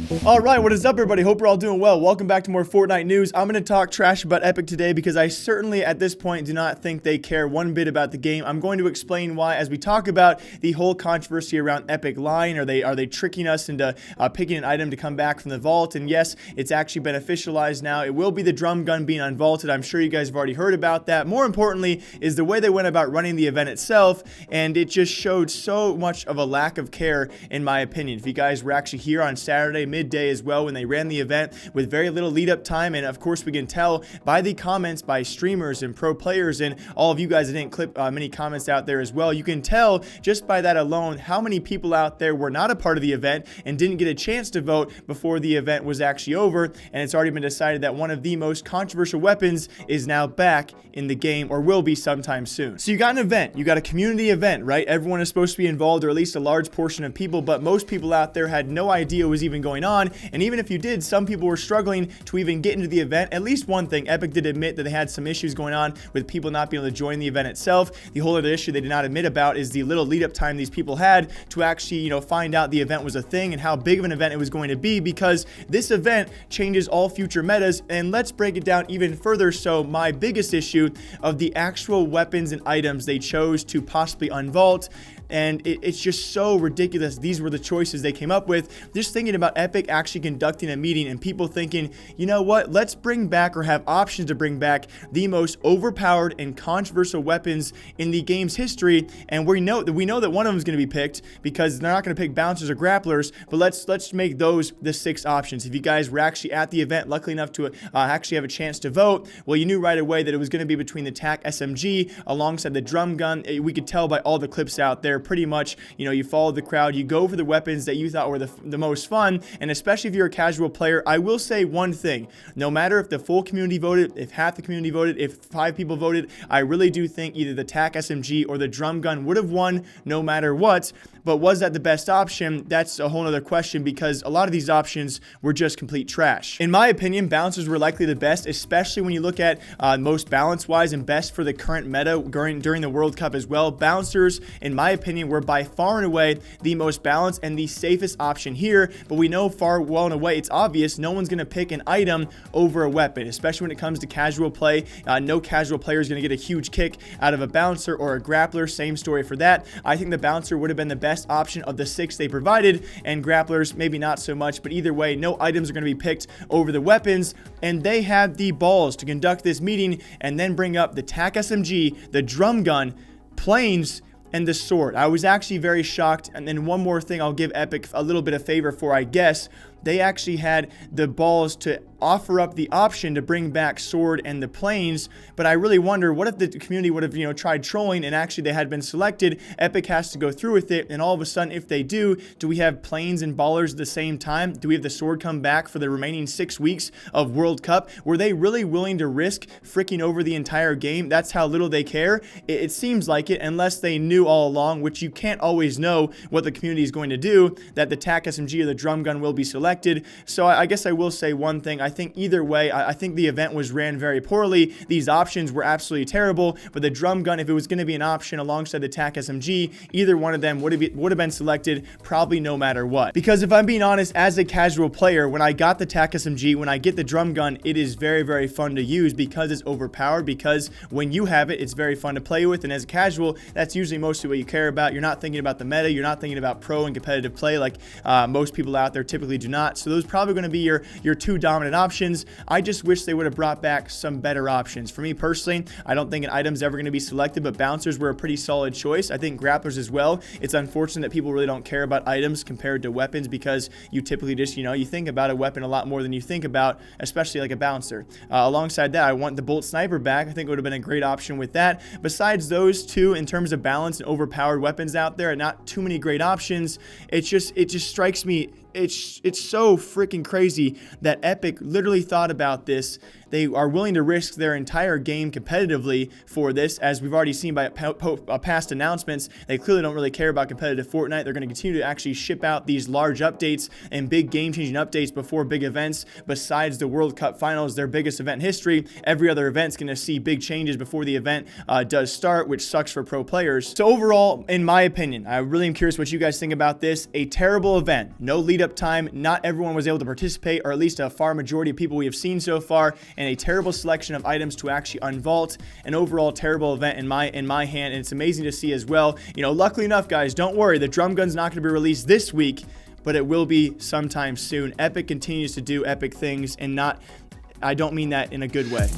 Alright, what is up everybody? Hope you're all doing well. Welcome back to more Fortnite news. I'm going to talk trash about Epic today because I certainly at this point do not think they care one bit about the game. I'm going to explain why as we talk about the whole controversy around Epic lying. Are they tricking us into picking an item to come back from the vault? And yes, it's actually been officialized now. It will be the drum gun being unvaulted. I'm sure you guys have already heard about that. More importantly is the way they went about running the event itself, and it just showed so much of a lack of care in my opinion. If you guys were actually here on Saturday midday as well when they ran the event with very little lead up time, and of course we can tell by the comments by streamers and pro players and all of you guys that didn't clip many comments out there as well, you can tell just by that alone how many people out there were not a part of the event and didn't get a chance to vote before the event was actually over. And it's already been decided that one of the most controversial weapons is now back in the game, or will be sometime soon. So you got an event, you got a community event, right? Everyone is supposed to be involved, or at least a large portion of people, but most people out there had no idea what was even going on. And even if you did, some people were struggling to even get into the event. At least one thing, Epic did admit that they had some issues going on with people not being able to join the event itself. The whole other issue they did not admit about is the little lead up time these people had to actually, find out the event was a thing and how big of an event it was going to be, because this event changes all future metas. And let's break it down even further. So my biggest issue of the actual weapons and items they chose to possibly unvault, and it's just so ridiculous. These were the choices they came up with. Just thinking about Epic actually conducting a meeting and people thinking, you know what, let's bring back or have options to bring back the most overpowered and controversial weapons in the game's history. And we know that one of them is going to be picked because they're not going to pick bouncers or grapplers, but let's make those the 6 options. If you guys were actually at the event, luckily enough to actually have a chance to vote, well, you knew right away that it was going to be between the TAC SMG alongside the drum gun. We could tell by all the clips out there. Pretty much, you followed the crowd, you go for the weapons that you thought were the most fun. And especially if you're a casual player, I will say one thing: no matter if the full community voted, if half the community voted, if 5 people voted, I really do think either the TAC SMG or the drum gun would have won no matter what. But was that the best option? That's a whole other question, because a lot of these options were just complete trash. In my opinion, bouncers were likely the best, especially when you look at most balance wise and best for the current meta during the World Cup as well. Bouncers, in my opinion, were by far and away the most balanced and the safest option here. But we know well and away, it's obvious, no one's going to pick an item over a weapon, especially when it comes to casual play. No casual player is going to get a huge kick out of a bouncer or a grappler. Same story for that. I think the bouncer would have been the best option of the 6 they provided, and grapplers maybe not so much, but either way, no items are going to be picked over the weapons. And they had the balls to conduct this meeting and then bring up the TAC SMG, the drum gun, planes, and the sword. I was actually very shocked. And then one more thing I'll give Epic a little bit of favor for, I guess. They actually had the balls to offer up the option to bring back sword and the planes. But I really wonder, what if the community would have tried trolling and actually they had been selected? Epic has to go through with it, and all of a sudden, if they do we have planes and ballers at the same time? Do we have the sword come back for the remaining 6 weeks of World Cup? Were they really willing to risk freaking over the entire game? That's how little they care. It seems like it, unless they knew all along, which you can't always know what the community is going to do, that the TAC SMG or the drum gun will be selected. So I guess I will say one thing: I think either way, I think the event was ran very poorly. These options were absolutely terrible, but the drum gun, if it was going to be an option alongside the TAC SMG, either one of them would have been selected, probably no matter what. Because if I'm being honest, as a casual player, when I got the TAC SMG, when I get the drum gun, it is very, very fun to use because it's overpowered, because when you have it, it's very fun to play with. And as a casual, that's usually mostly what you care about. You're not thinking about the meta, you're not thinking about pro and competitive play like most people out there typically do not. So those are probably going to be your 2 dominant options. I just wish they would have brought back some better options. For me personally, I don't think an item's ever going to be selected, but bouncers were a pretty solid choice. I think grapplers as well. It's unfortunate that people really don't care about items compared to weapons, because you typically just, you think about a weapon a lot more than you think about, especially like a bouncer. Alongside that, I want the bolt sniper back. I think it would have been a great option with that. Besides those 2, in terms of balance and overpowered weapons out there, and not too many great options, it just strikes me. It's so freaking crazy that Epic literally thought about this. they are willing to risk their entire game competitively for this, as we've already seen by past announcements. They clearly don't really care about competitive Fortnite. They're going to continue to actually ship out these large updates and big game-changing updates before big events. Besides the World Cup Finals, their biggest event in history, every other event's going to see big changes before the event does start, which sucks for pro players. So overall, in my opinion, I really am curious what you guys think about this. A terrible event. No lead-up time. Not everyone was able to participate, or at least a far majority of people we have seen so far, and a terrible selection of items to actually unvault. An overall terrible event in my hand, and it's amazing to see as well. You know, luckily enough, guys, don't worry. The drum gun's not going to be released this week, but it will be sometime soon. Epic continues to do epic things, and I don't mean that in a good way.